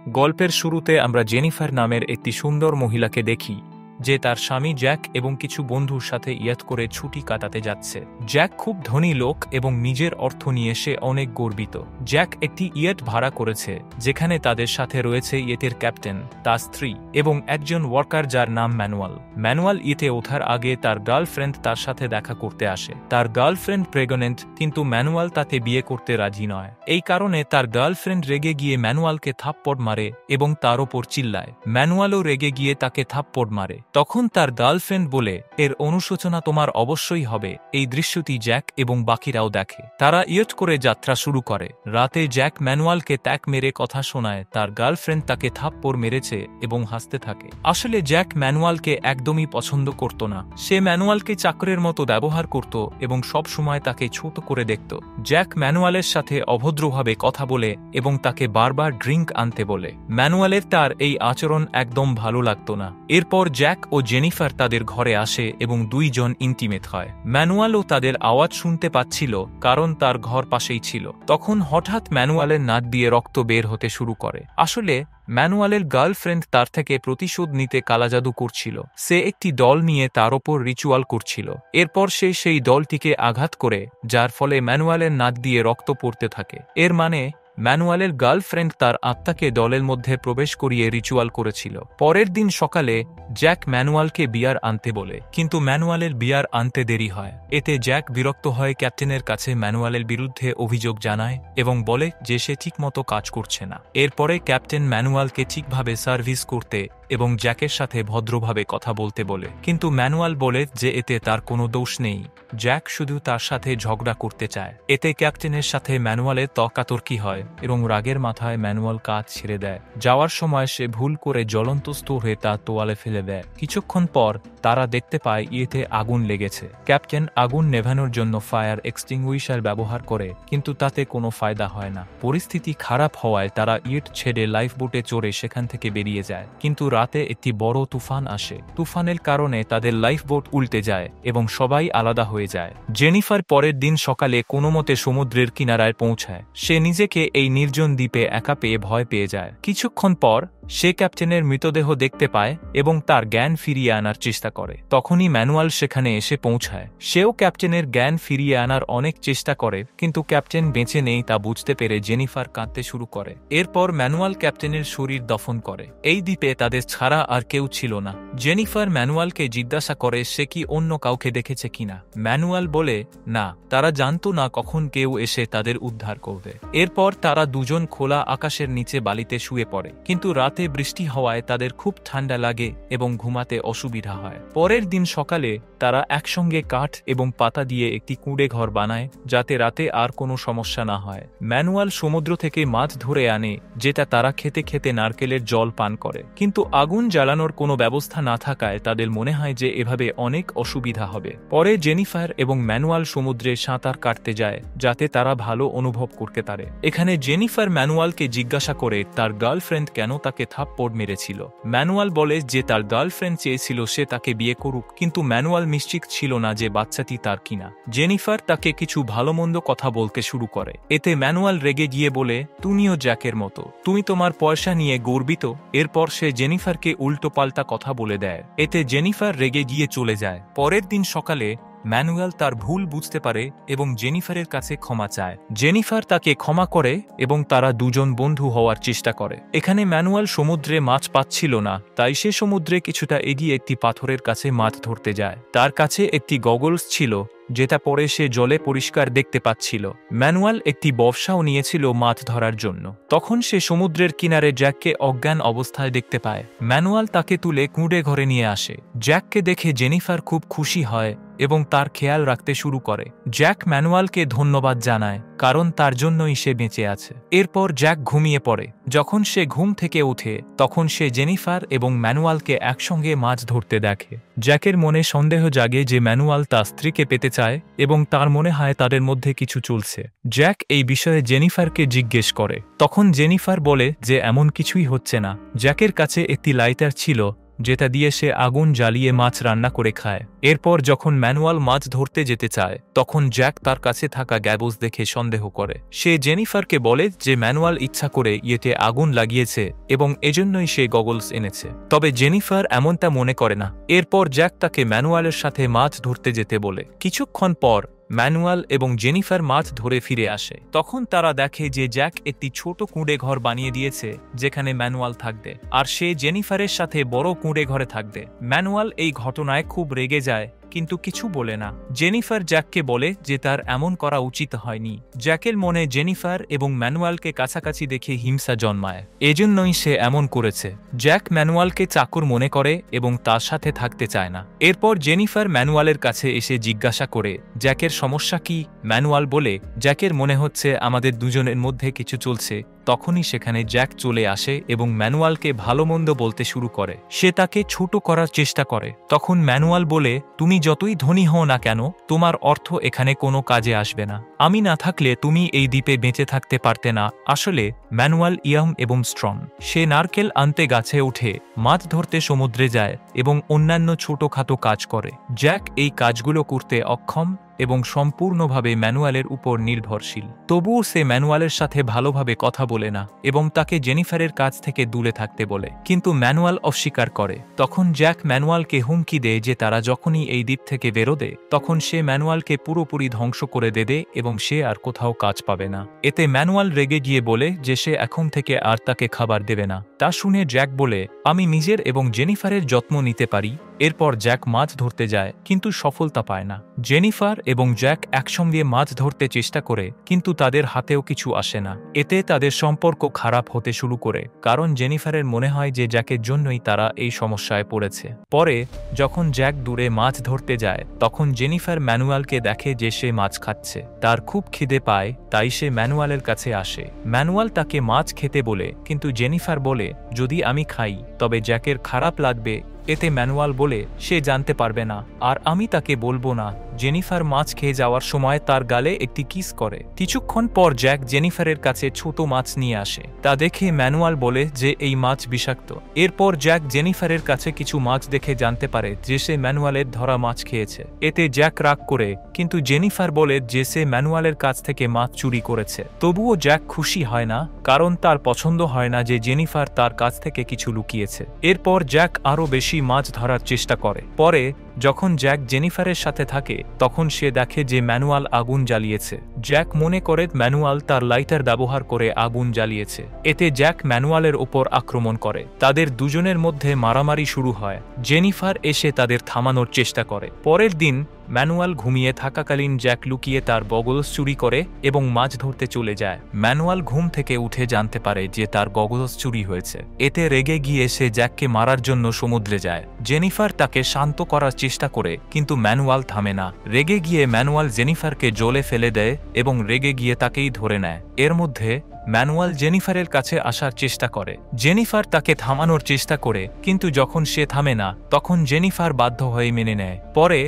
গল্পের শুরুতে আমরা জেনিফার নামের একটি সুন্দর মহিলাকে দেখি যে তার স্বামী জ্যাক এবং কিছু বন্ধুর সাথে ইয়াত করে ছুটি কাটাতে যাচ্ছে। জ্যাক খুব ধনী লোক এবং নিজের অর্থ নিয়ে সে অনেক গর্বিত। জ্যাক একটি ইয়েট ভাড়া করেছে যেখানে তাদের সাথে রয়েছে ইয়েটের ক্যাপ্টেন, তার স্ত্রী এবং একজন ওয়ার্কার যার নাম ম্যানুয়াল। ম্যানুয়াল ইয়েটে ওঠার আগে তার গার্লফ্রেন্ড তার সাথে দেখা করতে আসে। তার গার্লফ্রেন্ড প্রেগনেন্ট, কিন্তু ম্যানুয়াল তাকে বিয়ে করতে রাজি নয়। এই কারণে তার গার্লফ্রেন্ড রেগে গিয়ে ম্যানুয়ালকে থাপ্পড় মারে এবং তার ওপর চিল্লায়। ম্যানুয়ালও রেগে গিয়ে তাকে থাপ্পড় মারে। তখন তার গার্লফ্রেন্ড বলে, এর অনুশোচনা তোমার অবশ্যই হবে। এই দৃশ্যটি জ্যাক এবং বাকিরাও দেখে। তারা ইয়ট করে যাত্রা শুরু করে। রাতে জ্যাক ম্যানুয়ালকে ত্যাগ মেরে কথা শোনায় তার গার্লফ্রেন্ড তাকে থাপ্পড় মেরেছে এবং হাসতে থাকে। আসলে জ্যাক ম্যানুয়ালকে একদমই পছন্দ করত না। সে ম্যানুয়ালকে চাকরের মতো ব্যবহার করত এবং সব সময় তাকে ছোট করে দেখত। জ্যাক ম্যানুয়ালের সাথে অভদ্রভাবে কথা বলে এবং তাকে বারবার ড্রিঙ্ক আনতে বলে। ম্যানুয়ালের তার এই আচরণ একদম ভালো লাগত না। এরপর জ্যাক ও জেনিফার তাদের ঘরে আসে এবং দুইজন ইন্টিমেট হয়। ম্যানুয়ালও তাদের আওয়াজ শুনতে পাচ্ছিল কারণ তার ঘর পাশেই ছিল। তখন হঠাৎ ম্যানুয়ালের নাক দিয়ে রক্ত বের হতে শুরু করে। আসলে ম্যানুয়ালের গার্লফ্রেন্ড তার থেকে প্রতিশোধ নিতে কালাজাদু করছিল। সে একটি দল নিয়ে তার ওপর রিচুয়াল করছিল। এরপর সে সেই দলটিকে আঘাত করে, যার ফলে ম্যানুয়ালের নাক দিয়ে রক্ত পড়তে থাকে। এর মানে ম্যানুয়ালের গার্লফ্রেন্ড তার আত্মাকে দলের মধ্যে প্রবেশ করিয়ে রিচুয়াল করেছিল। পরের দিন সকালে জ্যাক ম্যানুয়ালকে বিয়ার আনতে বলে, কিন্তু ম্যানুয়ালের বিয়ার আনতে দেরি হয়। এতে জ্যাক বিরক্ত হয়ে ক্যাপ্টেনের কাছে ম্যানুয়ালের বিরুদ্ধে অভিযোগ জানায় এবং বলে যে সে ঠিকমতো কাজ করছে না। এরপরে ক্যাপ্টেন ম্যানুয়ালকে ঠিকভাবে সার্ভিস করতে এবং জ্যাকের সাথে ভদ্রভাবে কথা বলতে বলে, কিন্তু ম্যানুয়াল বলে যে এতে তার কোনো দোষ নেই। জ্যাক শুধু তার সাথে ঝগড়া করতে চায়। এতে ক্যাপ্টেনের সাথে ম্যানুয়ালের তর্কাতর্কি হয় এবং রাগের মাথায় ম্যানুয়াল কাজ ছেড়ে দেয়। যাওয়ার সময় সে ভুল করে জ্বলন্ত স্তূপে তার তোয়ালে ফেলে দেয়। কিছুক্ষণ পর তারা দেখতে পায় ইয়েতে আগুন লেগেছে। ক্যাপ্টেন আগুন নেভানোর জন্য ফায়ার এক্সটিংগুইশার ব্যবহার করে, কিন্তু তাতে কোনো ফায়দা হয় না। পরিস্থিতি খারাপ হওয়ায় তারা ইয়েট ছেড়ে লাইফবোটে চড়ে সেখান থেকে বেরিয়ে যায়। কিন্তু রাতে একটি বড় তুফান আসে। তুফানের কারণে তাদের লাইফবোট উল্টে যায় এবং সবাই আলাদা হয়ে যায়। জেনিফার পরের দিন সকালে কোনোমতে সমুদ্রের কিনারায় পৌঁছায়। সে নিজেকে এই নির্জন দ্বীপে একা পেয়ে ভয় পেয়ে যায়। কিছুক্ষণ পর সে ক্যাপ্টেনের মৃতদেহ দেখতে পায় এবং তার জ্ঞান ফিরিয়ে আনার চেষ্টা করে। তখনই ম্যানুয়াল সেখানে এসে পৌঁছায়। সেও ক্যাপ্টেনের জ্ঞান ফিরিয়ে আনার অনেক চেষ্টা করে, কিন্তু ক্যাপ্টেন বেঁচে নেই তা বুঝতে পেরে জেনিফার কাঁদতে শুরু করে। এরপর ম্যানুয়াল ক্যাপ্টেনের শরীর দফন করে। এই দ্বীপে তাদের ছাড়া আর কেউ ছিল না। জেনিফার ম্যানুয়ালকে জিজ্ঞাসা করে সে কি অন্য কাউকে দেখেছে কিনা। ম্যানুয়াল বলে না, তারা জানতো না কখন কেউ এসে তাদের উদ্ধার করবে। এরপর তারা দুজন খোলা আকাশের নিচে বালিতে শুয়ে পড়ে, কিন্তু রাতে বৃষ্টি হওয়ায় তাদের খুব ঠান্ডা লাগে এবং ঘুমাতে অসুবিধা হয়। পরের দিন সকালে তারা একসঙ্গে কাঠ এবং পাতা দিয়ে একটি কুঁড়ে ঘর বানায় যাতে রাতে আর কোনো সমস্যা না হয়। ম্যানুয়াল সমুদ্র থেকে মাছ ধরে আনে, যেটা তারা খেতে খেতে নারকেলের জল পান করে। কিন্তু আগুন জ্বালানোর কোনো ব্যবস্থা না থাকায় তাদের মনে হয় যে এভাবে অনেক অসুবিধা হবে। পরে জেনিফার এবং ম্যানুয়াল সমুদ্রে সাঁতার কাটতে যায় যাতে তারা ভালো অনুভব করতে পারে। এখানে জেনিফার ম্যানুয়ালকে জিজ্ঞাসা করে তার গার্লফ্রেন্ড কেন তাকে থাপ্পড় মেরেছিল। ম্যানুয়াল বলে যে তার গার্লফ্রেন্ড চেয়েছিল সে তাকে বিয়ে করুক, কিন্তু ম্যানুয়াল নিশ্চিত ছিল না যে বাচ্চাটি তার কিনা। জেনিফার তাকে কিছু ভালো মন্দ কথা বলতে শুরু করে। এতে ম্যানুয়াল রেগে গিয়ে বলে, তুমিও জ্যাকের মতো, তুমি তোমার পয়সা নিয়ে গর্বিত। এরপর সে জেনিফারকে উল্টো পাল্টা কথা বলে দেয়। এতে জেনিফার রেগে গিয়ে চলে যায়। পরের দিন সকালে ম্যানুয়াল তার ভুল বুঝতে পারে এবং জেনিফারের কাছে ক্ষমা চায়। জেনিফার তাকে ক্ষমা করে এবং তারা দুজন বন্ধু হওয়ার চেষ্টা করে। এখানে ম্যানুয়াল সমুদ্রে মাছ পাচ্ছিল না, তাই সে সমুদ্রে কিছুটা এগিয়ে একটি পাথরের কাছে মাছ ধরতে যায়। তার কাছে একটি গগলস ছিল যেটা পরে সে জলে পরিষ্কার দেখতে পাচ্ছিল। ম্যানুয়াল একটি বর্ষাও নিয়েছিল মাছ ধরার জন্য। তখন সে সমুদ্রের কিনারে জ্যাককে অজ্ঞান অবস্থায় দেখতে পায়। ম্যানুয়াল তাকে তুলে কুঁড়ে ঘরে নিয়ে আসে। জ্যাককে দেখে জেনিফার খুব খুশি হয় এবং তার খেয়াল রাখতে শুরু করে। জ্যাক ম্যানুয়ালকে ধন্যবাদ জানায় কারণ তার জন্যই সে বেঁচে আছে। এরপর জ্যাক ঘুমিয়ে পড়ে। যখন সে ঘুম থেকে ওঠে তখন সে জেনিফার এবং ম্যানুয়ালকে একসঙ্গে মাছ ধরতে দেখে। জ্যাকের মনে সন্দেহ জাগে যে ম্যানুয়াল তার স্ত্রীকে পেতে চায় এবং তার মনে হয় তাদের মধ্যে কিছু চলছে। জ্যাক এই বিষয়ে জেনিফারকে জিজ্ঞেস করে। তখন জেনিফার বলে যে এমন কিছুই হচ্ছে না। জ্যাকের কাছে একটি লাইটার ছিল যেটা দিয়ে সে আগুন জ্বালিয়ে মাছ রান্না করে খায়। এরপর যখন ম্যানুয়াল মাছ ধরতে যেতে চায় তখন জ্যাক তার কাছে থাকা গ্যাবোজ দেখে সন্দেহ করে। সে জেনিফারকে বলে যে ম্যানুয়াল ইচ্ছা করে ইয়েতে আগুন লাগিয়েছে এবং এজন্যই সে গগলস এনেছে। তবে জেনিফার এমনটা মনে করে না। এরপর জ্যাক তাকে ম্যানুয়ালের সাথে মাছ ধরতে যেতে বলে। কিছুক্ষণ পর ম্যানুয়াল এবং জেনিফার মাছ ধরে ফিরে আসে। তখন তারা দেখে যে জ্যাক একটি ছোট কুঁড়ে ঘর বানিয়ে দিয়েছে যেখানে ম্যানুয়াল থাকবে, আর সে জেনিফারের সাথে বড় কুঁড়ে ঘরে থাকবে। ম্যানুয়াল এই ঘটনায় খুব রেগে যায় কিন্তু কিছু বলে না। জেনিফার জ্যাককে বলে যে তার এমন করা উচিত হয়নি। জ্যাকের মনে জেনিফার এবং ম্যানুয়ালকে কাছাকাছি দেখে হিংসা জন্মায়, এজন্যই সে এমন করেছে। জ্যাক ম্যানুয়ালকে চাকর মনে করে এবং তার সাথে থাকতে চায় না। এরপর জেনিফার ম্যানুয়ালের কাছে এসে জিজ্ঞাসা করে জ্যাকের সমস্যা কি। ম্যানুয়াল বলে জ্যাকের মনে হচ্ছে আমাদের দুজনের মধ্যে কিছু চলছে। তখনই সেখানে জ্যাক চলে আসে এবং ম্যানুয়ালকে ভালো মন্দ বলতে শুরু করে। সে তাকে ছোট করার চেষ্টা করে। তখন ম্যানুয়াল বলে তুমি যতই ধনী হও না কেন তোমার অর্থ এখানে কোনো কাজে আসবে না। আমি না থাকলে তুমি এই দ্বীপে বেঁচে থাকতে পারতে না। আসলে ম্যানুয়াল ইয়াং এবং স্ট্রং। সে নারকেল আনতে গাছে উঠে, মাছ ধরতে সমুদ্রে যায় এবং অন্যান্য ছোটখাটো কাজ করে। জ্যাক এই কাজগুলো করতে অক্ষম এবং সম্পূর্ণভাবে ম্যানুয়ালের উপর নির্ভরশীল। তবুও সে ম্যানুয়ালের সাথে ভালোভাবে কথা বলে না এবং তাকে জেনিফারের কাছ থেকে দূরে থাকতে বলে, কিন্তু ম্যানুয়াল অস্বীকার করে। তখন জ্যাক ম্যানুয়ালকে হুমকি দেয় যে তারা যখনই এই দ্বীপ থেকে বেরোবে তখন সে ম্যানুয়ালকে পুরোপুরি ধ্বংস করে দেবে এবং সে আর কোথাও কাজ পাবে না। এতে ম্যানুয়াল রেগে গিয়ে বলে যে সে এখন থেকে আর তাকে খাবার দেবে না। তা শুনে জ্যাক বলে আমি নিজের এবং জেনিফারের যত্ন নিতে পারি। এরপর জ্যাক মাছ ধরতে যায় কিন্তু সফলতা পায় না। জেনিফার এবং জ্যাক একসঙ্গে মাছ ধরতে চেষ্টা করে কিন্তু তাদের হাতেও কিছু আসে না। এতে তাদের সম্পর্ক খারাপ হতে শুরু করে, কারণ জেনিফারের মনে হয় যে জ্যাকের জন্যই তারা এই সমস্যায় পড়েছে। পরে যখন জ্যাক দূরে মাছ ধরতে যায় তখন জেনিফার ম্যানুয়ালকে দেখে যে সে মাছ খাচ্ছে। তার খুব খিদে পায়, তাই সে ম্যানুয়ালের কাছে আসে। ম্যানুয়াল তাকে মাছ খেতে বলে কিন্তু জেনিফার বলে যদি আমি খাই তবে জ্যাকের খারাপ লাগবে। এতে ম্যানুয়াল বলে সে জানতে পারবে না আর আমি তাকে বলবো না। জেনিফার মাছ খেয়ে যাওয়ার সময় তার গালে একটি কিস করে। কিছুক্ষণ পর জ্যাক জেনিফারের কাছে ছোট মাছ নিয়ে আসে। তা দেখে ম্যানুয়াল বলে যে এই মাছ বিষাক্ত। এরপর জ্যাক জেনিফারের কাছে কিছু মাছ দেখে জানতে পারে যে সে ম্যানুয়ালের ধরা মাছ খেয়েছে। এতে জ্যাক রাগ করে কিন্তু জেনিফার বলে যে সে ম্যানুয়ালের কাছ থেকে মাছ চুরি করেছে। তবুও জ্যাক খুশি হয় না, কারণ তার পছন্দ হয় না যে জেনিফার তার কাছ থেকে কিছু লুকিয়েছে। এরপর জ্যাক আরও বেশি মাছ ধরার চেষ্টা করে। পরে যখন জ্যাক জেনিফারের সাথে থাকে তখন সে দেখে যে ম্যানুয়াল আগুন জ্বালিয়েছে। জ্যাক মনে করে ম্যানুয়াল তার লাইটার ব্যবহার করে আগুন জ্বালিয়েছে। এতে জ্যাক ম্যানুয়ালের ওপর আক্রমণ করে। তাদের দুজনের মধ্যে মারামারি শুরু হয়। জেনিফার এসে তাদের থামানোর চেষ্টা করে। পরের দিন ম্যানুয়াল ঘুমিয়ে থাকাকালীন জ্যাক লুকিয়ে তার গগলস চুরি করে এবং মাছ ধরতে চলে যায়। ম্যানুয়াল ঘুম থেকে উঠে জানতে পারে যে তার গগলস চুরি হয়েছে। এতে রেগে গিয়ে সে জ্যাককে মারার জন্য সমুদ্রে যায়। জেনিফার তাকে শান্ত করার চেষ্টা করে কিন্তু ম্যানুয়াল থামে না। রেগে গিয়ে ম্যানুয়াল জেনিফারকে জলে ফেলে দেয় এবং রেগে গিয়ে তাকেই ধরে নেয়। এর মধ্যে ম্যানুয়াল জেনিফারের কাছে আসার চেষ্টা করে। জেনিফার তাকে থামানোর চেষ্টা করে কিন্তু যখন সে থামে না তখন জেনিফার বাধ্য হয়ে মেনে নেয়। পরে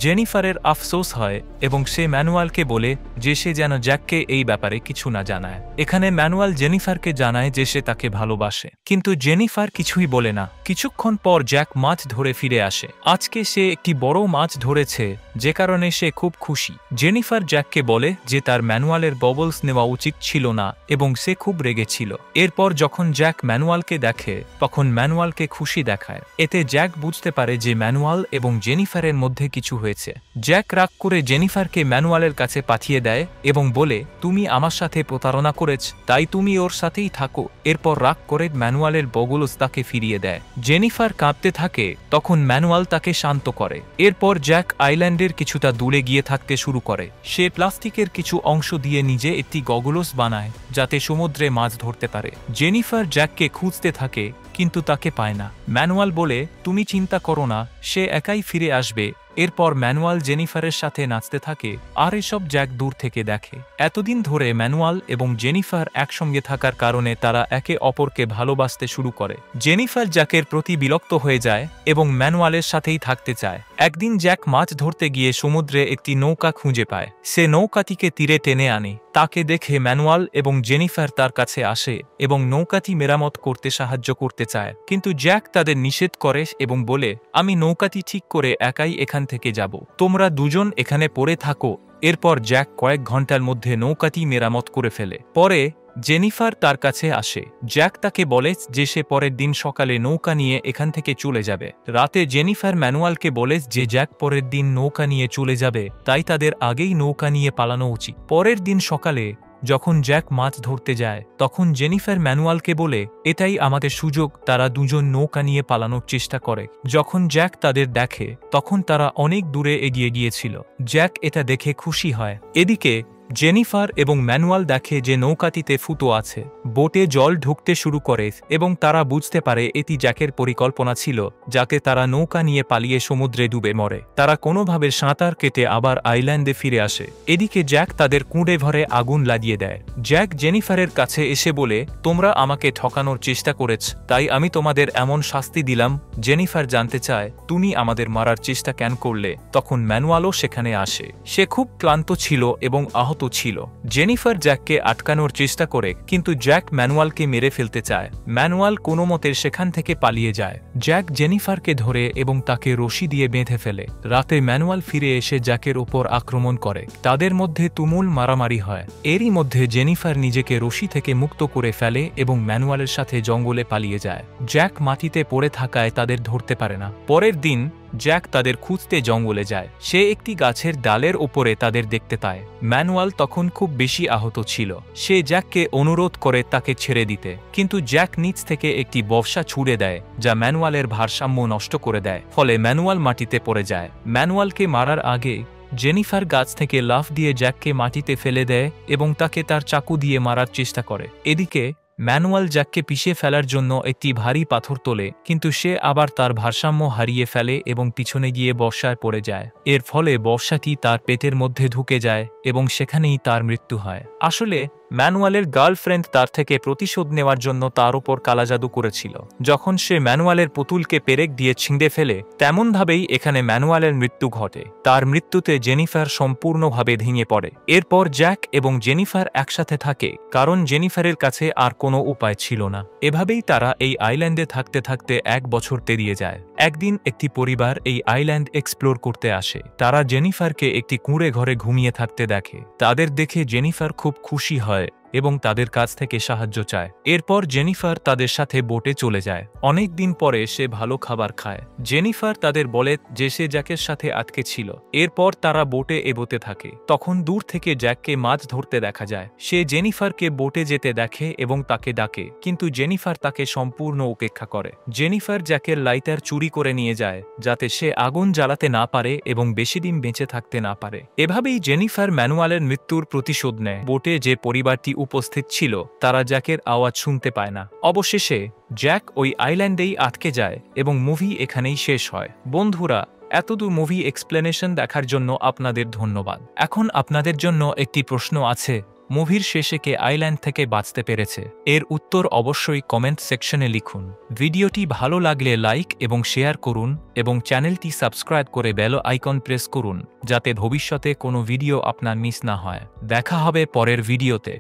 জেনিফারের আফসোস হয় এবং সে ম্যানুয়ালকে বলে যে সে যেন জ্যাককে এই ব্যাপারে কিছু না জানায়। এখানে ম্যানুয়াল জেনিফারকে জানায় যে সে তাকে ভালোবাসে, কিন্তু জেনিফার কিছুই বলে না। কিছুক্ষণ পর জ্যাক মাছ ধরে ফিরে আসে। আজকে সে একটি বড় মাছ ধরেছে, যে কারণে সে খুব খুশি। জেনিফার জ্যাককে বলে যে তার ম্যানুয়ালের ববলস নেওয়া উচিত ছিল না এবং সে খুব রেগেছিল। এরপর যখন জ্যাক ম্যানুয়ালকে দেখে তখন ম্যানুয়ালকে খুশি দেখায়। এতে জ্যাক বুঝতে পারে যে ম্যানুয়াল এবং জেনিফারের মধ্যে কিছু হয়েছে। জ্যাক রাগ করে জেনিফারকে ম্যানুয়ালের কাছে পাঠিয়ে দেয় এবং বলে তুমি আমার সাথে প্রতারণা করেছ, তাই তুমি ওর সাথেই থাকো। এরপর রাগ করে ম্যানুয়ালের বগলস তাকে ফিরিয়ে দেয়। জেনিফার কাঁপতে থাকে, তখন ম্যানুয়াল তাকে শান্ত করে। এরপর জ্যাক আইল্যান্ডের কিছুটা দূরে গিয়ে থাকতে শুরু করে। সে প্লাস্টিকের কিছু অংশ দিয়ে নিজে একটি গগলস বানায় যাতে সমুদ্রে মাছ ধরতে পারে। জেনিফার জ্যাককে খুঁজতে থাকে কিন্তু তাকে পায় না। ম্যানুয়াল বলে তুমি চিন্তা করো না, সে একাই ফিরে আসবে। এরপর ম্যানুয়াল জেনিফারের সাথে নাচতে থাকে আর এসব জ্যাক দূর থেকে দেখে। এতদিন ধরে ম্যানুয়াল এবং জেনিফার একসঙ্গে থাকার কারণে তারা একে অপরকে ভালোবাসতে শুরু করে। জেনিফার জ্যাকের প্রতি বিরক্ত হয়ে যায় এবং ম্যানুয়ালের সাথেই থাকতে চায়। একদিন জ্যাক মাছ ধরতে গিয়ে সমুদ্রে একটি নৌকা খুঁজে পায়। সে নৌকাটিকে তীরে টেনে আনে। তাকে দেখে ম্যানুয়াল এবং জেনিফার তার কাছে আসে এবং নৌকাটি মেরামত করতে সাহায্য করতে চায়, কিন্তু জ্যাক তাদের নিষেধ করে এবং বলে, আমি নৌকাটি ঠিক করে একাই এখান থেকে যাব, তোমরা দুজন এখানে পড়ে থাকো। এরপর জ্যাক কয়েক ঘন্টার মধ্যে নৌকাটি মেরামত করে ফেলে। পরে জেনিফার তার কাছে আসে। জ্যাক তাকে বলে যে সে পরের দিন সকালে নৌকা নিয়ে এখান থেকে চলে যাবে। রাতে জেনিফার ম্যানুয়ালকে বলে যে জ্যাক পরের দিন নৌকা নিয়ে চলে যাবে, তাই তাদের আগেই নৌকা নিয়ে পালানো উচিত। পরের দিন সকালে যখন জ্যাক মাছ ধরতে যায়, তখন জেনিফার ম্যানুয়ালকে বলে, এটাই আমাদের সুযোগ। তারা দুজন নৌকা নিয়ে পালানোর চেষ্টা করে। যখন জ্যাক তাদের দেখে, তখন তারা অনেক দূরে এগিয়ে গিয়েছিল। জ্যাক এটা দেখে খুশি হয়। এদিকে জেনিফার এবং ম্যানুয়াল দেখে যে নৌকাটিতে ফুটো আছে। বোটে জল ঢুকতে শুরু করে এবং তারা বুঝতে পারে এটি জ্যাকের পরিকল্পনা ছিল, যাতে তারা নৌকা নিয়ে পালিয়ে সমুদ্রে ডুবে মরে। তারা কোনোভাবে সাঁতার কেটে আবার আইল্যান্ডে ফিরে আসে। এদিকে জ্যাক তাদের কুঁড়ে ঘরে আগুন লাগিয়ে দেয়। জ্যাক জেনিফারের কাছে এসে বলে, তোমরা আমাকে ঠকানোর চেষ্টা করেছ, তাই আমি তোমাদের এমন শাস্তি দিলাম। জেনিফার জানতে চায়, তুমি আমাদের মারার চেষ্টা কেন করলে? তখন ম্যানুয়ালও সেখানে আসে। সে খুব ক্লান্ত ছিল এবং আহত ছিল। জেনিফার জ্যাককে আটকানোর চেষ্টা করে, কিন্তু জ্যাক ম্যানুয়ালকে মেরে ফেলতে চায়। ম্যানুয়াল কোনো মতে সেখান থেকে পালিয়ে যায়। জ্যাক জেনিফারকে ধরে এবং তাকে রশি দিয়ে বেঁধে ফেলে। রাতে ম্যানুয়াল ফিরে এসে জ্যাকের ওপর আক্রমণ করে। তাদের মধ্যে তুমুল মারামারি হয়। এরই মধ্যে জেনিফার নিজেকে রশি থেকে মুক্ত করে ফেলে এবং ম্যানুয়ালের সাথে জঙ্গলে পালিয়ে যায়। জ্যাক মাটিতে পড়ে থাকায় তাদের ধরতে পারে না। পরের দিন জ্যাক তাদের খুঁজতে জঙ্গলে যায়। সে একটি গাছের ডালের ওপরে তাদের দেখতে পায়। ম্যানুয়াল তখন খুব বেশি আহত ছিল। সে জ্যাককে অনুরোধ করে তাকে ছেড়ে দিতে, কিন্তু জ্যাক নিচ থেকে একটি বর্ষা ছুড়ে দেয়, যা ম্যানুয়ালের ভারসাম্য নষ্ট করে দেয়। ফলে ম্যানুয়াল মাটিতে পড়ে যায়। ম্যানুয়ালকে মারার আগে জেনিফার গাছ থেকে লাফ দিয়ে জ্যাককে মাটিতে ফেলে দেয় এবং তাকে তার চাকু দিয়ে মারার চেষ্টা করে। এদিকে ম্যানুয়াল জ্যাককে পিষে ফেলার জন্য একটি ভারী পাথর তোলে, কিন্তু সে আবার তার ভারসাম্য হারিয়ে ফেলে এবং পিছনে গিয়ে বর্ষায় পড়ে যায়। এর ফলে বর্ষাটি তার পেটের মধ্যে ঢুকে যায় এবং সেখানেই তার মৃত্যু হয়। আসলে ম্যানুয়ালের গার্লফ্রেন্ড তার থেকে প্রতিশোধ নেওয়ার জন্য তার উপর কালাজাদু করেছিল। যখন সে ম্যানুয়ালের পুতুলকে পেরেক দিয়ে ছিঁড়ে ফেলে, তেমনভাবেই এখানে ম্যানুয়ালের মৃত্যু ঘটে। তার মৃত্যুতে জেনিফার সম্পূর্ণভাবে ভেঙে পড়ে। এরপর জ্যাক এবং জেনিফার একসাথে থাকে, কারণ জেনিফারের কাছে আর কোনো উপায় ছিল না। এভাবেই তারা এই আইল্যান্ডে থাকতে থাকতে 1 বছর পেরিয়ে যায়। একদিন একটি পরিবার এই আইল্যান্ড এক্সপ্লোর করতে আসে। তারা জেনিফারকে একটি কুঁড়ে ঘরে ঘুমিয়ে থাকতে দেখে। তাদের দেখে জেনিফার খুব খুশি হয় এবং তাদের কাছ থেকে সাহায্য চায়। এরপর জেনিফার তাদের সাথে বোটে চলে যায়। অনেক দিন পরে সে ভালো খাবার খায়। জেনিফার তাদের বলে যে সে জ্যাকের সাথে আটকে ছিল। এরপর তারা বোটে এগোতে থাকে। তখন দূর থেকে জ্যাককে মাছ ধরতে দেখা যায়। সে জেনিফারকে বোটে যেতে দেখে এবং তাকে ডাকে, কিন্তু জেনিফার তাকে সম্পূর্ণ উপেক্ষা করে। জেনিফার জ্যাকের লাইটার চুরি করে নিয়ে যায়, যাতে সে আগুন জ্বালাতে না পারে এবং বেশি দিন বেঁচে থাকতে না পারে। এভাবেই জেনিফার ম্যানুয়ালের মৃত্যুর প্রতিশোধ নেয়। বোটে যে পরিবারটি উপস্থিত ছিল, তারা জ্যাকের আওয়াজ শুনতে পায় না। অবশেষে জ্যাক ওই আইল্যান্ডেই আটকে যায় এবং মুভি এখানেই শেষ হয়। বন্ধুরা, এতদূর মুভি এক্সপ্লেনেশন দেখার জন্য আপনাদের ধন্যবাদ। এখন আপনাদের জন্য একটি প্রশ্ন আছে, মুভির শেষে কে আইল্যান্ড থেকে বাঁচতে পেরেছে? এর উত্তর অবশ্যই কমেন্ট সেকশনে লিখুন। ভিডিওটি ভালো লাগলে লাইক এবং শেয়ার করুন এবং চ্যানেলটি সাবস্ক্রাইব করে বেল আইকন প্রেস করুন, যাতে ভবিষ্যতে কোনো ভিডিও আপনার মিস না হয়। দেখা হবে পরের ভিডিওতে।